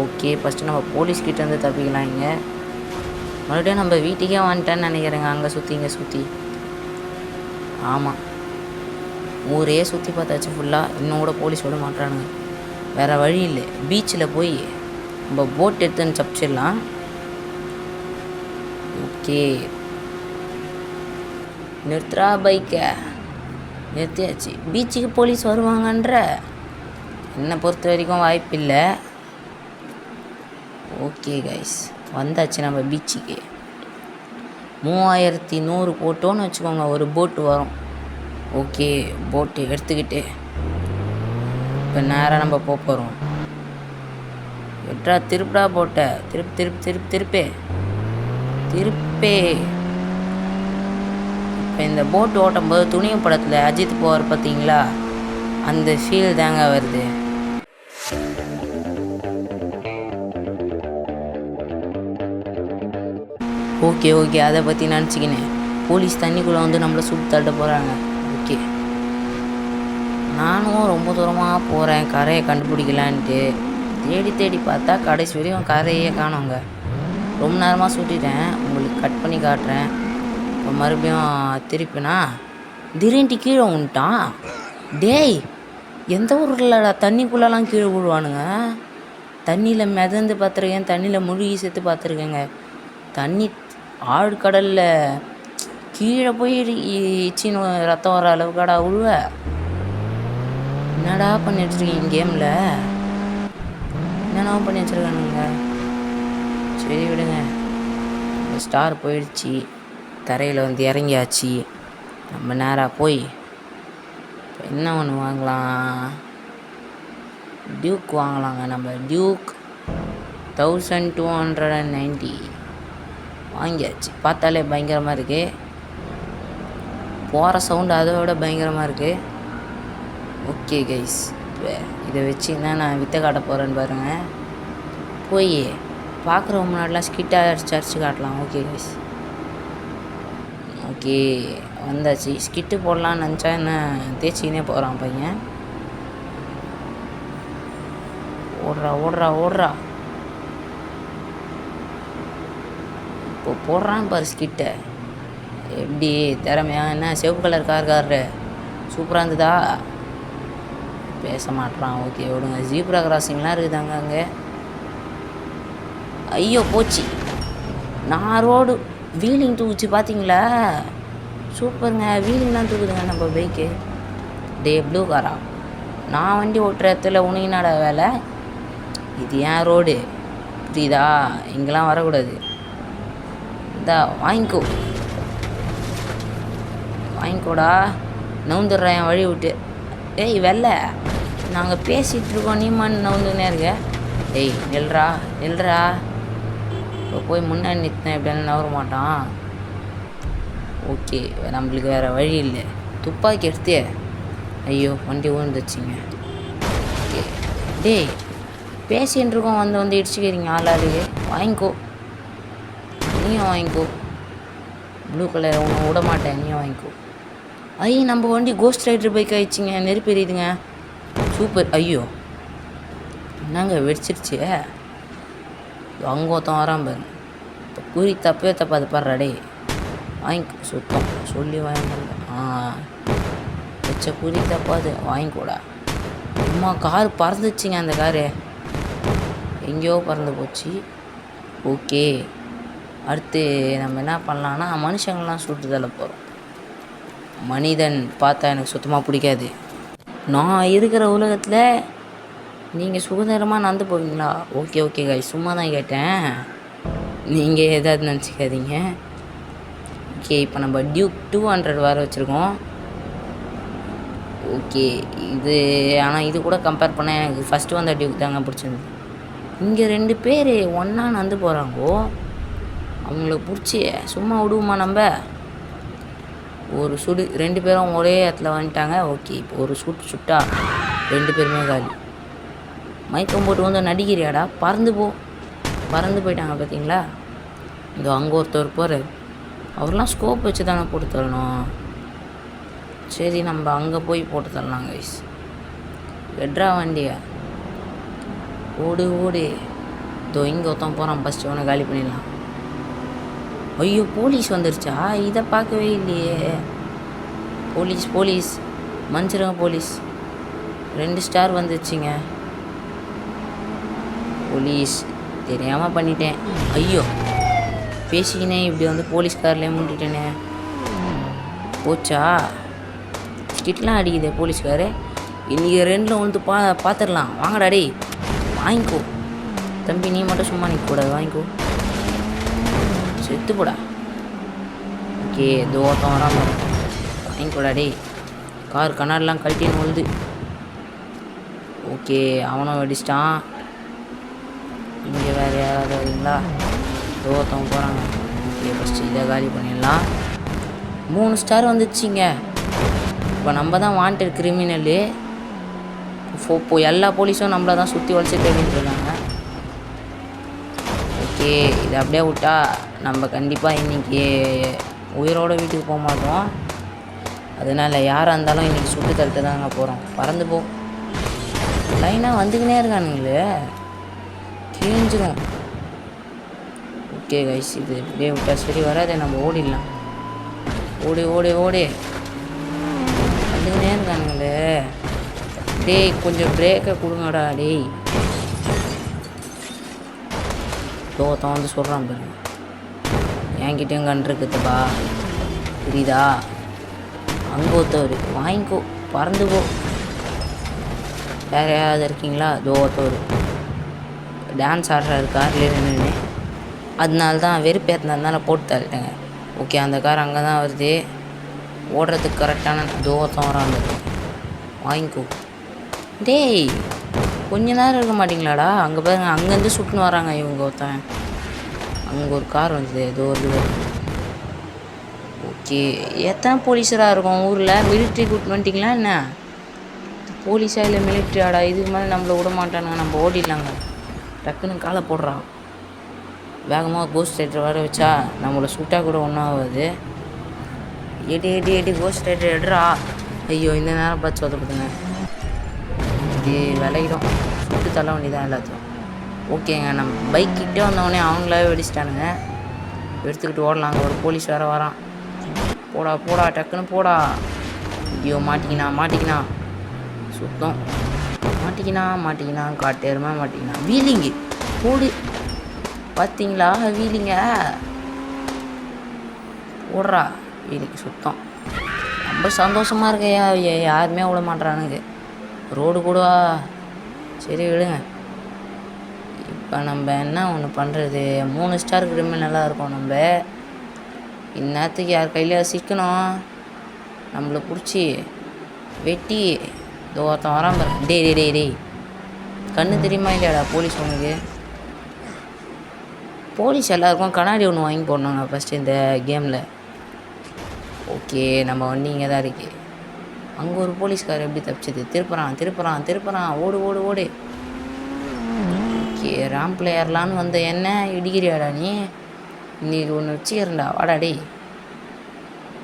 ஓகே, ஃபஸ்ட்டு நம்ம போலீஸ்கிட்டேருந்து தப்பிக்கலாம். இங்கே மறுபடியும் நம்ம வீட்டுக்கே வந்துட்டேன்னு நினைக்கிறேங்க. அங்கே சுற்றி இங்கே சுற்றி. ஆமாம், ஊரே சுற்றி பார்த்தாச்சு ஃபுல்லாக. இன்னும் கூட போலீஸ் விட மாட்டானுங்க. வேறு வழி இல்லை. பீச்சில் போய் நம்ம போட் எடுத்துன்னு தப்பிச்சிடலாம். ஓகே, நிறுத்துறா பைக்கை. நிறுத்தியாச்சு. பீச்சுக்கு போலீஸ் வருவாங்கன்ற என்னை பொறுத்த வரைக்கும் வாய்ப்பில்லை. ஓகே கைஸ், வந்தாச்சு நம்ம பீச்சுக்கு. 3100 போட்டோன்னு வச்சுக்கோங்க, ஒரு போட்டு வரும். ஓகே, போட்டு எடுத்துக்கிட்டு இப்போ நேராக நம்ம போகிறோம். எட்ரா திருப்படா போட்ட திருப்பே. இப்போ இந்த போட்டு ஓட்டும்போது துணிவு படத்தில் அஜித் போவார் பார்த்தீங்களா, அந்த ஃபீல் தாங்க வருது. ஓகே, அதை பற்றி நினச்சிக்கினேன். போலீஸ் தண்ணிக்குள்ளே வந்து நம்மளை சுட்டு தட்ட போகிறாங்க. ஓகே, நானும் ரொம்ப தூரமாக போகிறேன் கரையை கண்டுபிடிக்கலான்ட்டு. தேடி பார்த்தா கடைசி வரையும் கரையே காணோங்க. ரொம்ப நேரமாக சுட்டிட்டேன். உங்களுக்கு கட் பண்ணி காட்டுறேன். இப்போ மறுபடியும் திருப்பினா திடீர்னு கீழே விட்டான். டேய், எந்த ஊரில் தண்ணிக்குள்ளெல்லாம் கீழே விழுவானுங்க? தண்ணியில் மிதந்து பார்த்துருக்கேன், தண்ணியில் முழுகி சேர்த்து பார்த்துருக்கேங்க. தண்ணி ஆழ்கடலில் கீழே போய் இச்சின்னு ரத்தம் வர அளவுக்காடா விழுவ? என்னடா பண்ணி வச்சுருக்கீங்க கேமில்? என்னென்ன பண்ணி வச்சுருக்கானுங்க? சரி விடுங்க. ஸ்டார் போயிடுச்சு, தரையில் வந்து இறங்கியாச்சு. நம்ம நேராக போய் என்ன ஒன்று வாங்கலாம்? டியூக் வாங்கலாங்க. நம்ம டியூக் 1290 வாங்கியாச்சு. பார்த்தாலே பயங்கரமாக இருக்குது. போகிற சவுண்டு அதை விட பயங்கரமாக இருக்குது. ஓகே கைஸ், இதை வச்சு என்ன நான் விற்ற காட்ட போகிறேன்னு பாருங்கள். போய் பார்க்குற முன்னாடிலாம் ஸ்கிட்டாக அடிச்சு காட்டலாம். ஓகே கைஸ், ஓகே வந்தாச்சு. ஸ்கிட்டு போடலான்னு நினச்சா என்ன தேய்ச்சிக்கினே போகிறான் பையன். ஓடுறா. இப்போ போடுறான் பாரு ஸ்கிட்டை. எப்படி திறமையா? என்ன சிவப்பு கலர் காரு சூப்பராக இருந்ததா? பேச மாட்றான். ஓகே விடுங்க. ஜீப்ரா கிராசிங்லாம் இருக்குதாங்க அங்கே. ஐயோ போச்சு. நான் ரோடு வீலிங் தூக்குச்சு பார்த்தீங்களா? சூப்பருங்க, வீலிங்லாம் தூக்குதுங்க நம்ம பைக்கு. டே ப்ளூ காரா, நான் வண்டி ஓட்டுற இடத்துல உனக்கு என்னடா வேலை? இது ஏன் ரோடு, புரியுதா? இங்கெல்லாம் வரக்கூடாது. இந்தா வாங்கிக்கோடா. நவுந்துடுறேன் என் வழி விட்டு. ஏய் வெள்ளை, நாங்கள் பேசிகிட்ருக்கோம், நீ மண் நவுந்துன்னே இருக்க. ஏய் நில்றா. இப்போ போய் முன்னாடி நிறுத்தினேன் எப்படின்னு நவர மாட்டான். ஓகே, நம்மளுக்கு வேறு வழி இல்லை. துப்பாக்கி எடுத்தே. ஐயோ வண்டி ஊழ்ந்துச்சிங்க. ஓகே, டேய் பேசின்னு இருக்கோம், வந்து இடிச்சுக்கிறீங்க ஆளாளுக்கு. வாங்கிக்கோ, நீயும் வாங்கிக்கோ. ப்ளூ கலர் ஒன்று விட மாட்டேன், நீயும் வாங்கிக்கோ. நம்ம வண்டி கோஸ்ட் ரைடர் பைக் ஆயிடுச்சிங்க. நெருப்பு எரியுதுங்க. சூப்பர். ஐயோ என்னங்க வெடிச்சிருச்சு. அங்கே ஒருத்தன் வரான் பாரு. இப்போ குறி தப்பாது பாடுறாடே. வாங்கிக்கோ. சுத்தம் சொல்லி வாங்கிக்கோ. வச்ச குறி தப்பாது, வாங்கிக்கோடா. அம்மா கார் பறந்துச்சுங்க. அந்த காரு எங்கேயோ பறந்து போச்சு. ஓகே, அடுத்து நம்ம என்ன பண்ணலான்னா மனுஷங்கள்லாம் சுட்டுதல போகிறோம். மனிதன் பார்த்தா எனக்கு சுத்தமாக பிடிக்காது. நான் இருக்கிற உலகத்தில் நீங்கள் சுதந்திரமாக நடந்து போவீங்களா? ஓகே காய், சும்மா தான் கேட்டேன், நீங்கள் ஏதாவது நினச்சிக்காதீங்க. ஓகே, இப்போ நம்ம டியூக் 200 வர வச்சுருக்கோம். ஓகே, ஆனால் இது கூட கம்பேர் பண்ணால் எனக்கு ஃபஸ்ட்டு வந்த டியூக் தாங்க பிடிச்சிருந்தது. இங்கே 2 பேர் ஒன்றா நடந்து போகிறாங்கோ. அவங்களுக்கு பிடிச்சி சும்மா விடுவோமா நம்ம? ஒரு சுடு 2 பேரும் ஒரே இடத்துல வந்துட்டாங்க. ஓகே, இப்போ ஒரு சுட்டா 2 பேருமே காலி. மயக்கம் போட்டு வந்து நடிக்கிறியாடா? பறந்து போயிட்டாங்க பார்த்தீங்களா? இதோ அங்கே ஒருத்தர் போகிறார். அவர்லாம் ஸ்கோப் வச்சு தானே போட்டு தரணும். சரி, நம்ம அங்கே போய் போட்டு தரலாம் கைஸ். எட்ரா வண்டியா ஓடு ஓடு. இதோ இங்கே ஒருத்தன் போகிறான், ஃபஸ்ட்டு அவனை காலி பண்ணிடலாம். ஐயோ போலீஸ் வந்துருச்சா? இதை பார்க்கவே இல்லையே. போலீஸ் போலீஸ் மன்னிச்சிருங்க போலீஸ், 2 ஸ்டார் வந்துருச்சுங்க. போலீஸ் தெரியாமல் பண்ணிட்டேன். ஐயோ பேசிக்கினே இப்படி வந்து போலீஸ்கார்லேயே முண்டிட்டேனே. போச்சா? ஸ்டிட்லாம் அடிக்குதே போலீஸ்காரு. இன்றைக்கி 2ல் வந்து பார்த்துடலாம். வாங்கடா டே, வாங்கிக்கோ தம்பி. நீ மட்டும் சும்மா நிற்கக்கூடாது, வாங்கிக்கோ. செத்து போடா. ஓகே தோட்டம் வராமல் வாங்கிக்கோடா டே. கார் கண்ணாடிலாம் கழட்டின்னு வருது. ஓகே அவனும் வெடிச்சிட்டான். இங்கே வேறு யாராவது வரீங்களா? தோட்டம் போகிறாங்க. ஓகே ஃபஸ்ட்டு இதை காலி பண்ணிடலாம். 3 ஸ்டார் வந்துச்சுங்க. இப்போ நம்ம தான் வாண்டட் கிரிமினலு. இப்போ எல்லா போலீஸும் நம்மளை தான் சுற்றி வளைச்சி தேடிட்டு இருக்காங்க. ஓகே இதை அப்படியே விட்டா நம்ம கண்டிப்பாக இன்றைக்கி உயிரோடு வீட்டுக்கு போக மாட்டோம். அதனால் யாராக இருந்தாலும் இன்றைக்கி சுட்டு தள்ளிட்டு தாங்க போகிறோம். பறந்து போ. லைனாக வந்துக்கினே இருக்கானுங்களே, கிழிஞ்சிடும். ஓகே கைஸ், இது இப்படியே விட்டா சரி வராது. நம்ம ஓடிடலாம். ஓடி ஓடி ஓடி வந்துக்கினே இருக்கானுங்களே. டேய் கொஞ்சம் பிரேக்கை கொடுங்கடா டேய். தோத்தான் வந்து சொல்கிறான் பாருங்க, என்கிட்டயும் கண் இருக்குதுப்பா புரியுதா? அங்கே ஒருத்தவர் வாங்கிக்கோ, பறந்து போ. வேறு யாராவது இருக்கீங்களா? ஒருத்தவர் டான்ஸ் ஆடுறாரு கார்லேயே நின்று. அதனால தான் வெறுப்பேற்றினதுனால போட்டு தள்ளிட்டேங்க. ஓகே அந்த கார் அங்கே தான் வருது. ஓடுறதுக்கு கரெக்டான ஒருத்தன் வரான். வாங்கிக்கோ. டேய் கொஞ்ச நேரம் இருக்க மாட்டிங்களாடா? அங்கே பாருங்க, அங்கேருந்து சுட்டுன்னு வராங்க இவங்க. ஒருத்தன் அங்கே ஒரு கார் வந்தது, ஏதோ ஒரு. ஓகே எத்தனை போலீஸராக இருக்கும் ஊரில்? மிலிட்ரி கூட்டு வந்துட்டிங்களா என்ன? போலீஸா இல்லை மிலிட்ரியாடா? இதுக்கு மேலே நம்மளை விட மாட்டானுங்க. நம்ம ஓடிடலாங்க. டக்குன்னு காலை போடுறான். வேகமாக கோஸ்ட் ரைட்டர் வர வச்சா நம்மளை சுட்டால் கூட ஒன்றும் ஆகாது. எடி எடி எடி கோஸ்ட் ரைட்டர் எடுறா. ஐயோ இந்த நேரம் பார்த்து சொதப்படுதுங்க. இது விளையிடும். சுட்டு தள்ள வேண்டியதான் எல்லாத்தையும். ஓகேங்க நம்ம பைக் கிட்டே வந்தவொடனே அவங்களாவே வெடிச்சிட்டானுங்க. எடுத்துக்கிட்டு ஓடலாங்க. ஒரு போலீஸ் வேறு வரான். போடா போடா டக்குன்னு போடா. ஐயோ மாட்டிக்கினா சுத்தம். மாட்டிக்கினா காட்டேருமா மாட்டிக்கினா. வீலிங்கு போடு. பார்த்தீங்களா வீலிங்க? போடுறா வீலிங்கு சுத்தம். ரொம்ப சந்தோஷமாக இருக்கையா. யாருமே விட மாட்றானுங்க. ரோடு கூடவா? சரி விடுங்க. இப்போ நம்ம என்ன ஒன்று பண்ணுறது? 3 ஸ்டார் கிரிமினலாக இருக்கும் நம்ம. இந்நேரத்துக்கு யார் கையில் சிக்கணும், நம்மளை பிடிச்சி வெட்டி ஒருத்தன் வரான் பாரு. டேய் கண்ணு தெரியுமா இல்லையாடா போலீஸ் உனக்கு? போலீஸ் எல்லாருக்கும் கண்ணாடி ஒன்று வாங்கி போடணுங்க ஃபஸ்ட்டு இந்த கேமில். ஓகே நம்ம வண்டி இங்கே தான் இருக்குது. அங்கே ஒரு போலீஸ்கார் எப்படி தப்பிச்சது? திருப்புறான். ஓடு ஓடு. ஓகே ரேம்பில் ஏறலான்னு வந்த என்ன இடிக்கிறியாடா நீ? இன்னைக்கு ஒன்று வச்சுக்கிறேன்டா. வாடா டேய்.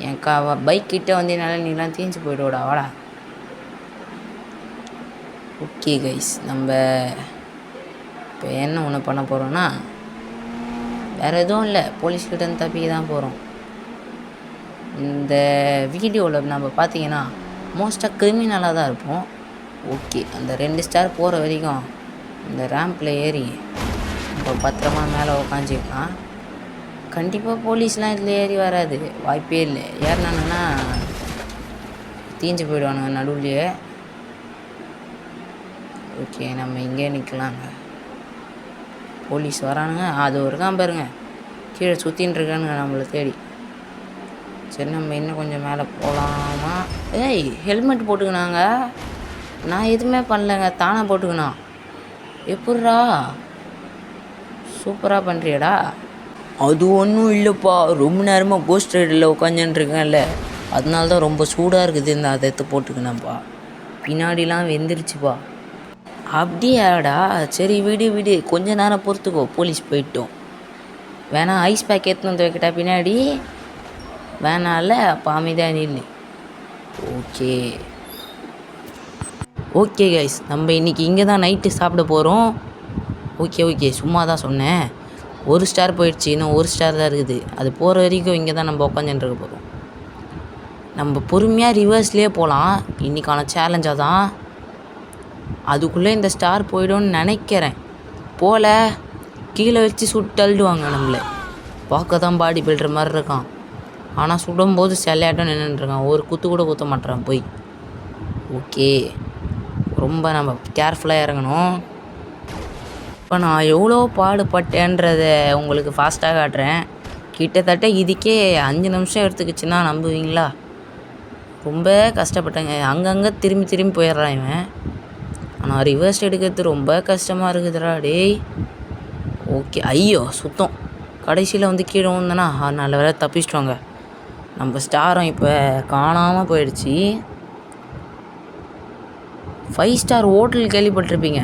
என் பைக் கிட்டே வந்தீங்கனால நீலாம் தீஞ்சு போய்டுவோடா. வாடா. ஓகே கைஸ், நம்ம இப்போ என்ன ஒன்று பண்ண போகிறோன்னா, வேறு எதுவும் இல்லை, போலீஸ்கிட்டேருந்து தப்பிக்க தான் போகிறோம். இந்த வீடியோவில் நம்ம பார்த்தீங்கன்னா மோஸ்ட்டாக கிரிமினலாக தான் இருப்போம். ஓகே அந்த 2 ஸ்டார் போகிற வரைக்கும் இந்த ரேம்பில் ஏறி நம்ம பத்திரமா மேலே உக்காந்துக்கலாம். கண்டிப்பாக போலீஸ்லாம் இதில் ஏறி வராது, வாய்ப்பே இல்லை. ஏறினானுங்கன்னா தீஞ்சு போயிடுவானுங்க நடுவுலையே. ஓகே நம்ம இங்கே நிற்கலாங்க. போலீஸ் வரானுங்க. அது இருக்கான் பாருங்க, கீழே சுற்றின்னு இருக்கானுங்க நம்மளை தேடி. சரி நம்ம இன்னும் கொஞ்சம் மேலே போகலாமா? ஏய் ஹெல்மெட் போட்டுக்கினாங்க. நான் எதுவுமே பண்ணலைங்க, தானாக போட்டுக்கணும். எப்பட்றா? சூப்பராக பண்ணுறியடா. அது ஒன்றும் இல்லைப்பா, ரொம்ப நேரமாக கோஸ்ட் ரைடில் உட்காந்துட்டுருக்கேன்ல, அதனால தான் ரொம்ப சூடாக இருக்குது. இந்த அதை எடுத்து போட்டுக்கினேன்ப்பா. பின்னாடிலாம் வெந்துருச்சுப்பா. அப்படியாடா? சரி விடு கொஞ்ச நேரம் பொறுத்துக்கோ, போலீஸ் போயிட்டோம். வேணா ஐஸ் பேக் எடுத்துன்னு வந்து வைக்கிட்டா பின்னாடி? வேணால, அப்போ அமைதியாக நில்லு. ஓகே ஓகே கைஸ், நம்ம இன்றைக்கி இங்கே தான் நைட்டு சாப்பிட போகிறோம். ஓகே சும்மா தான் சொன்னேன். 1 ஸ்டார் போயிடுச்சு, இன்னும் 1 ஸ்டார் தான் இருக்குது. அது போகிற வரைக்கும் இங்கே தான் நம்ம உட்காந்துட்டு இருக்க போகிறோம். நம்ம பொறுமையாக ரிவர்ஸ்லேயே போகலாம். இன்றைக்கான சேலஞ்சாக தான். அதுக்குள்ளே இந்த ஸ்டார் போய்டும்னு நினைக்கிறேன். போல கீழே வச்சு சுட்டு தள்ளிடுவாங்க நம்மளை. பார்க்க தான் பாடி பில்டர் மாதிரி இருக்கான், ஆனால் சுடும்போது செல்லையாட்டம் நின்றுட்டுருக்கான். ஒரு குத்து கூட குத்த மாட்டேறான் போய். ஓகே, ரொம்ப நம்ம கேர்ஃபுல்லாக இறங்கணும். இப்போ நான் எவ்வளோ பாடுபட்டேன்றதை உங்களுக்கு ஃபாஸ்ட்டாக காட்டுறேன். கிட்டத்தட்ட இதுக்கே 5 நிமிஷம் எடுத்துக்கிச்சுன்னா நம்புவீங்களா? ரொம்ப கஷ்டப்பட்டேங்க. அங்கங்கே திரும்பி போயிடுறான் இவன். ஆனால் ரிவர்ஸ் எடுக்கிறது ரொம்ப கஷ்டமாக இருக்குதுடா டேய். ஓகே, ஐயோ சுத்தம். கடைசியில் வந்து கீழே வந்தோன்னா நல்ல வேலை தப்பிச்சிட்டோங்க. நம்ம ஸ்டாரும் இப்போ காணாமல் போயிடுச்சு. 5 ஸ்டார் ஹோட்டல் கேள்விப்பட்டிருப்பீங்க.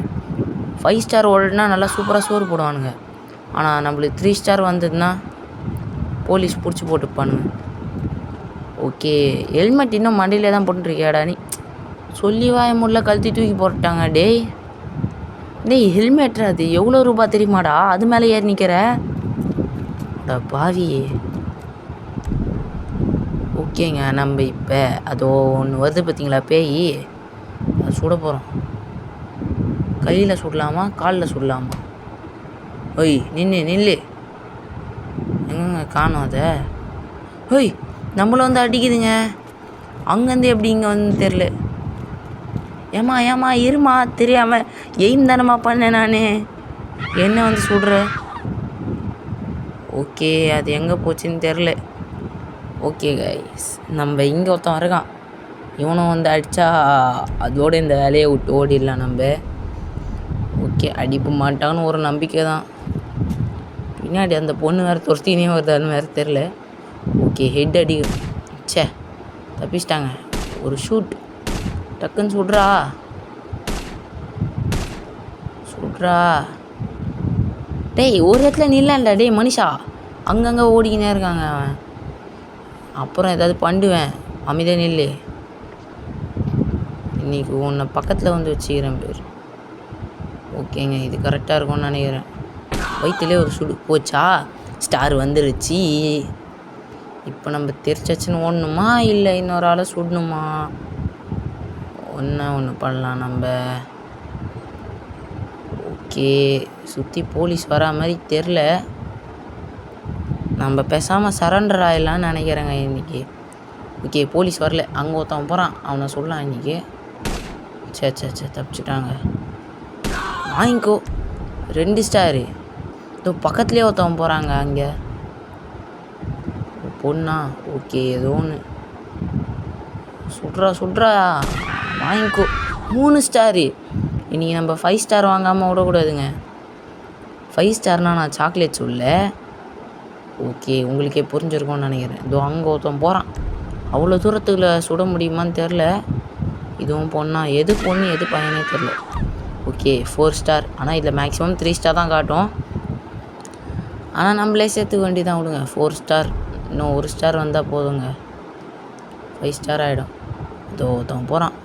5 ஸ்டார் ஹோட்டல்னால் நல்லா சூப்பராக சோறு போடுவானுங்க. ஆனால் நம்மளுக்கு 3 ஸ்டார் வந்ததுன்னா போலீஸ் பிடிச்சி போட்டுப்பானுங்க. ஓகே, ஹெல்மெட் இன்னும் மண்டியிலே தான் போட்டுருக்கியாடா நீ? சொல்லி வாய முள்ள கழுத்தி தூக்கி போட்டுட்டாங்க. டேய் ஹெல்மெட் அது எவ்வளோ ரூபா தெரியுமாடா? அது மேலே ஏறி நிற்கிற பாவி. ஓகேங்க, நம்ம இப்போ அதோ ஒன்று வருது பார்த்தீங்களா பேய், அது சுட போகிறோம். கையில் சுடலாமா காலில் சுடலாமா? ஒய் நில்லு. எங்கங்க காணும் அதை? ஒய் நம்மள வந்து அடிக்குதுங்க. அங்கேருந்து எப்படி இங்கே வந்து தெரில. ஏமா இருமா, தெரியாமல் எய்ம் தானம்மா பண்ணேன் நான். என்ன வந்து சுடுற? ஓகே, அது எங்கே போச்சுன்னு தெரில. ஓகே கைஸ், நம்ம இங்கே ஒருத்தன் இருக்கான். இவனும் வந்து அடித்தா அதோடு இந்த வேலையை விட்டு ஓடிடலாம் நம்ம. ஓகே, அடிப்பு மாட்டான்னு ஒரு நம்பிக்கை தான். பின்னாடி அந்த பொண்ணு வேறு துரத்தினே வருதான்னு வேறு தெரில. ஓகே, ஹெட் அடி. சே, தப்பிச்சிட்டாங்க. ஒரு ஷூட் டக்குன்னு சுட்றா. டேய் ஒரு இடத்துல நில்லண்டா. டேய் மனுஷா, அங்கங்கே ஓடிக்கினே இருக்காங்க அவன். அப்புறம் ஏதாவது பண்ணுவேன், அமைதியாக நில்லு. இன்றைக்கி உன்னை பக்கத்தில் வந்து வச்சுக்கிறேன் பேர். ஓகேங்க, இது கரெக்டாக இருக்கும்னு நினைக்கிறேன். வயிற்றுலேயே ஒரு சுடு போச்சா? ஸ்டார் வந்துருச்சு. இப்போ நம்ம தெரிச்சாச்சுன்னு ஓடணுமா இல்லை இன்னொரு ஆளை சுடணுமா? ஒன்று பண்ணலாம் நம்ம. ஓகே, சுற்றி போலீஸ் வரா மாதிரி தெரில. நம்ம பேசாமல் சரண்டர் ஆகிடலான்னு நினைக்கிறேங்க இன்றைக்கி. ஓகே, போலீஸ் வரல. அங்கே ஒருத்தவன் போகிறான், அவனை சொல்லலாம் இன்றைக்கி. சே தப்பிச்சிட்டாங்க. வாங்கிக்கோ 2 ஸ்டாரு. இதோ பக்கத்துலேயே ஒருத்தவன் போகிறாங்க அங்கே. பொண்ணா? ஓகே, ஏதோ ஒன்று சுட்றா. வாங்கிக்கோ 3 ஸ்டாரு. இன்றைக்கி நம்ம 5 ஸ்டார் வாங்காமல் விடக்கூடாதுங்க. 5 ஸ்டார்னால் நான் சாக்லேட் சொல்ல. ஓகே, உங்களுக்கே புரிஞ்சிருக்கோன்னு நினைக்கிறேன். இதோ அங்கே ஒருத்தன் போகிறான். அவ்வளோ தூரத்துக்குள்ள சுட முடியுமான்னு தெரில. இதுவும் பொண்ணா? எது பொண்ணு எது பையனே தெரில. Okay, 4 star. ஆனால் இதில் மேக்ஸிமம் 3 ஸ்டார் தான் காட்டும். ஆனால் நம்மளே சேர்த்துக்க வேண்டி தான் விடுங்க. 4 ஸ்டார், இன்னும் 1 ஸ்டார் வந்தால் போதுங்க. 5 ஸ்டார் ஆகிடும். இதோ ஒருத்தவன் போகிறான்.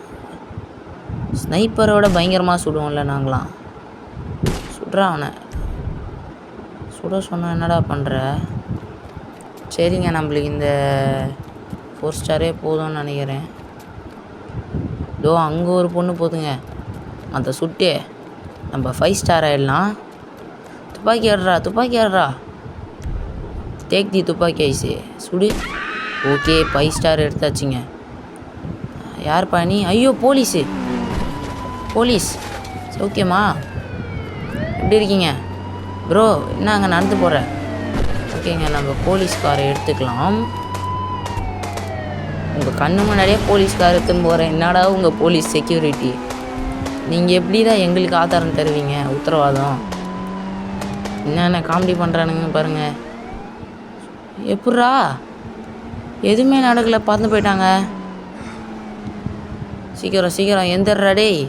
ஸ்னைப்பரோட பயங்கரமாக சுடுவோம்ல நாங்களாம். சுடுறா அவனை. சுட சொன்னால் என்னடா பண்ணுற? சரிங்க, நம்மளுக்கு இந்த 4 ஸ்டாரே போதும்னு நினைக்கிறேன். இதோ அங்கே ஒரு பொண்ணு போதுங்க. அதை சுட்டு நம்ம 5 ஸ்டார் ஆகிடலாம். துப்பாக்கி ஆடுறா. தேக் தி துப்பாக்கி ஐஸு சுடு. ஓகே, 5 ஸ்டார் எடுத்தாச்சுங்க. யார் நீ? ஐயோ போலீஸ் ஓகேம்மா, எப்படி இருக்கீங்க ப்ரோ? என்ன அங்கே நடந்து போகிற? ஓகேங்க, நம்ம போலீஸ்காரை எடுத்துக்கலாம். உங்கள் கண்ணு முன்னாடியே போலீஸ்கார் எடுத்துன்னு போகிறேன். என்னடா உங்கள் போலீஸ் செக்யூரிட்டி? நீங்கள் எப்படி தான் எங்களுக்கு ஆதாரம் தருவீங்க? உத்தரவாதம் என்னென்ன காமெடி பண்ணுறானுங்க பாருங்கள். எப்பட்றா எதுவுமே நடக்கலை, பறந்து போயிட்டாங்க. சீக்கிரம் எந்திரா டேய்.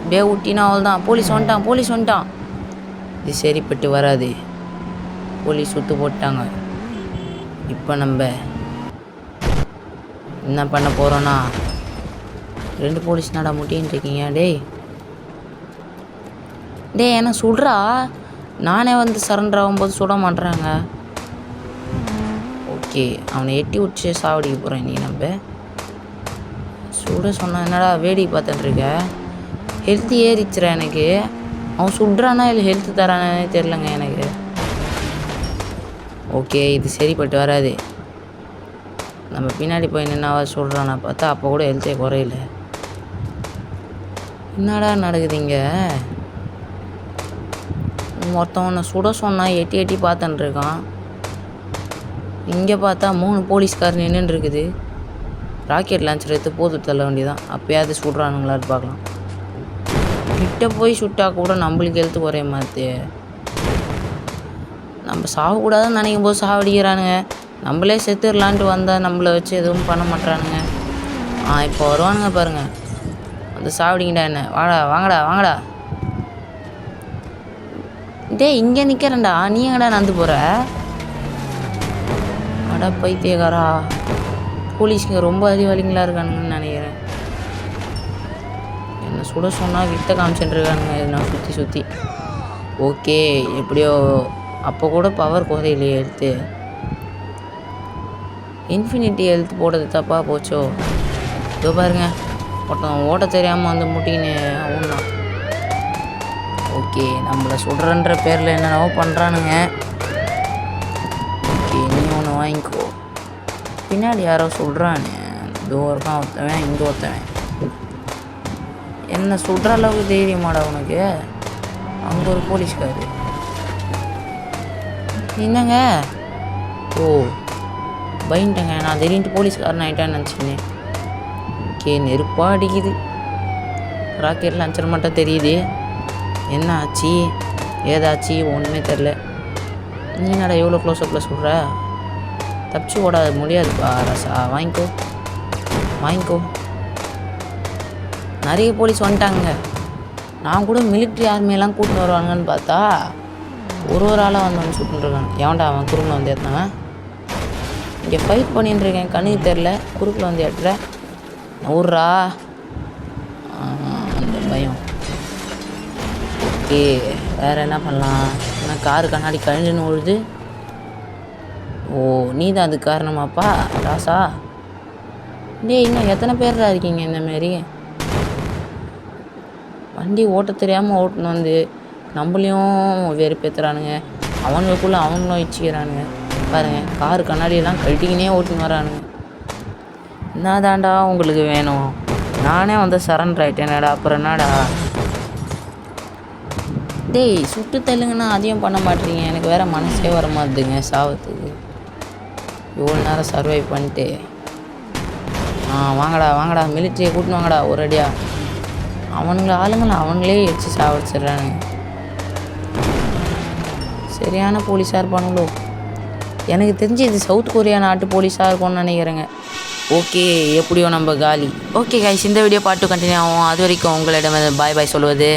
டே ஊட்டினா அவள் தான். போலீஸ் வந்துட்டான். இது சரிப்பட்டு வராது. போலீஸ் சுட்டு போட்டாங்க. இப்போ நம்ம என்ன பண்ண போகிறோன்னா 2 போலீஸ் நடா முட்டின்னு இருக்கீங்க. டேய் டேய் என்ன சுடுறா, நானே வந்து சரண்டர் ஆகும்போது சுட மாட்டுறாங்க. ஓகே, அவனை எட்டி விட்டு சாவடிக்க போகிறேன். நீ நம்ம சுட சொன்ன என்னடா வேடிக்கை பார்த்துட்டுருக்க? ஹெல்த்து ஏறிச்சுரா எனக்கு. அவன் சுடுறானா இல்லை ஹெல்த்து தரானே தெரிலங்க எனக்கு. ஓகே, இது சரிப்பட்டு வராது. நம்ம பின்னாடி போய் நின்னாவா சொல்கிறானா பார்த்தா அப்போ கூட ஹெல்த்தே குறையில. என்னடா நடக்குதுங்க? ஒருத்தவனை சுட சொன்னால் எட்டி எட்டி பார்த்துட்டுருக்கான். இங்கே பார்த்தா 3 போலீஸ்கார் நின்றுன்னு இருக்குது. ராக்கெட் லான்ச்சர் எடுத்து போட்டு தள்ள வேண்டியதான். அப்போயாவது சுடுறானுங்களான்னு பார்க்கலாம். கிட்ட போய் சுட்டா கூட நம்மளுக்கு ஹெல்த்து குறைய மாட்டே. நம்ம சாகக்கூடாதுன்னு நினைக்கும் போது சாவடிக்கிறானுங்க. நம்மளே செத்துடலான்ட்டு வந்தால் நம்மளை வச்சு எதுவும் பண்ண மாட்டானுங்க. இப்போ வருவானுங்க பாருங்கள். அந்த சாவடிங்கடா என்ன. வாங்கடா வாங்கடா. டேய் இங்கே நிற்கிறேன்டா, நீ எங்கடா நடந்து போகிற? அடா பைத்தியக்காரா, போலீஸுங்க ரொம்ப அறிவாளிங்களா இருக்கானுங்கன்னு நினைக்கிறேன். என்னை சுட சொன்னால் வித்த காமிச்சுட்டு இருக்கானுங்க நான் சுற்றி. ஓகே, எப்படியோ அப்போ கூட பவர் குறையிலையே ஹெல்த்து. இன்ஃபினிட்டி ஹெல்த் போடுறது தப்பாக போச்சோ. இதோ பாருங்க, ஒருத்தன் ஓட்ட தெரியாமல் வந்து முட்டின்னு ஒன்றா. ஓகே, நம்மளை சுடுறன்ற பேரில் என்னென்னவோ பண்ணுறானுங்க. ஓகே, நீ ஒன்று வாங்கிக்கோ. பின்னாடி யாரோ சொல்கிறானு. இதோ இருக்கான் ஒருத்தவன், இங்கே ஒருத்தவன். என்ன சுடுற அளவுக்கு தைரியமாடா உனக்கு? அங்கே ஒரு போலீஸ்காரு. என்னங்க? ஓ பயன்ட்டேங்க, நான் திடீர்னு போலீஸ்காரன் ஆகிட்டான்னு நினச்சிக்கினேன். ஓகே, நெருப்பாக அடிக்குது. ராக்கெட் லான்ச்சர் மட்டும் தெரியுது. என்ன ஆச்சு ஏதாச்சு ஒன்றுமே தெரில. நீ என்னடா எவ்வளோ க்ளோஸ்அப்பில் சொல்கிற? தப்பிச்சு ஓட முடியாதுப்பா ரசா. வாங்கிக்கோ. நிறைய போலீஸ் வந்துட்டாங்க. நான் கூட மிலிட்ரி ஆர்மியெல்லாம் கூட்டின்னு வருவாங்கன்னு பார்த்தா ஒரு ஆளாக வந்து சுட்டுருக்காங்க. எவன்டா அவன் குறுக்கில் வந்து ஏற்றினான்? இங்கே ஃபைட் பண்ணிட்டு இருக்கேன், கண்ணுக்கு தெரில. குறுக்கில் வந்து ஏற்றுற ஊர்ரா. அந்த பயம். ஓகே, வேறு என்ன பண்ணலாம்? ஏன்னா காரு கண்ணாடி கழிஞ்சுன்னு விழுது. ஓ, நீ தான் அதுக்கு காரணமாப்பா ராசா. டேய் இன்னும் எத்தனை பேர்டா இருக்கீங்க இந்தமாரி? வண்டி ஓட்ட தெரியாமல் ஓட்டுன்னு வந்து நம்மளையும் வெறுப்பேற்றுறானுங்க. அவங்களுக்குள்ளே அவங்களும் வச்சுக்கிறானுங்க பாருங்கள். காரு கண்ணாடியெல்லாம் கழட்டிக்கினே ஓட்டுன்னு வரானுங்க. என்ன தாண்டா உங்களுக்கு வேணும்? நானே வந்து சரண்டர் ஆகிட்டேனடா, அப்புறம் என்னடா? டேய் சுட்டு தள்ளுங்கன்னா அதையும் பண்ண மாட்டேறீங்க. எனக்கு வேறு மனசே வர மாட்டுதுங்க சாவத்துக்கு. இவ்வளோ நேரம் சர்வை பண்ணிட்டு. வாங்கடா மிலிட்ரியை கூட்டின்னு வாங்கடா ஒரு அடியா. ஆளுங்களை அவங்களே வச்சு சாவடிச்சிட்றானுங்க. சரியான போலீஸாக இருப்பானுங்களோ? எனக்கு தெரிஞ்சு இது சவுத் கொரியா நாட்டு போலீஸாக இருக்கும்னு நினைக்கிறேங்க. ஓகே, எப்படியோ நம்ம காலி. ஓகே கைஸ், இந்த வீடியோ பார்ட் 2 கண்டினியூ ஆகும். அது வரைக்கும் உங்களிடம் பாய் சொல்லுவது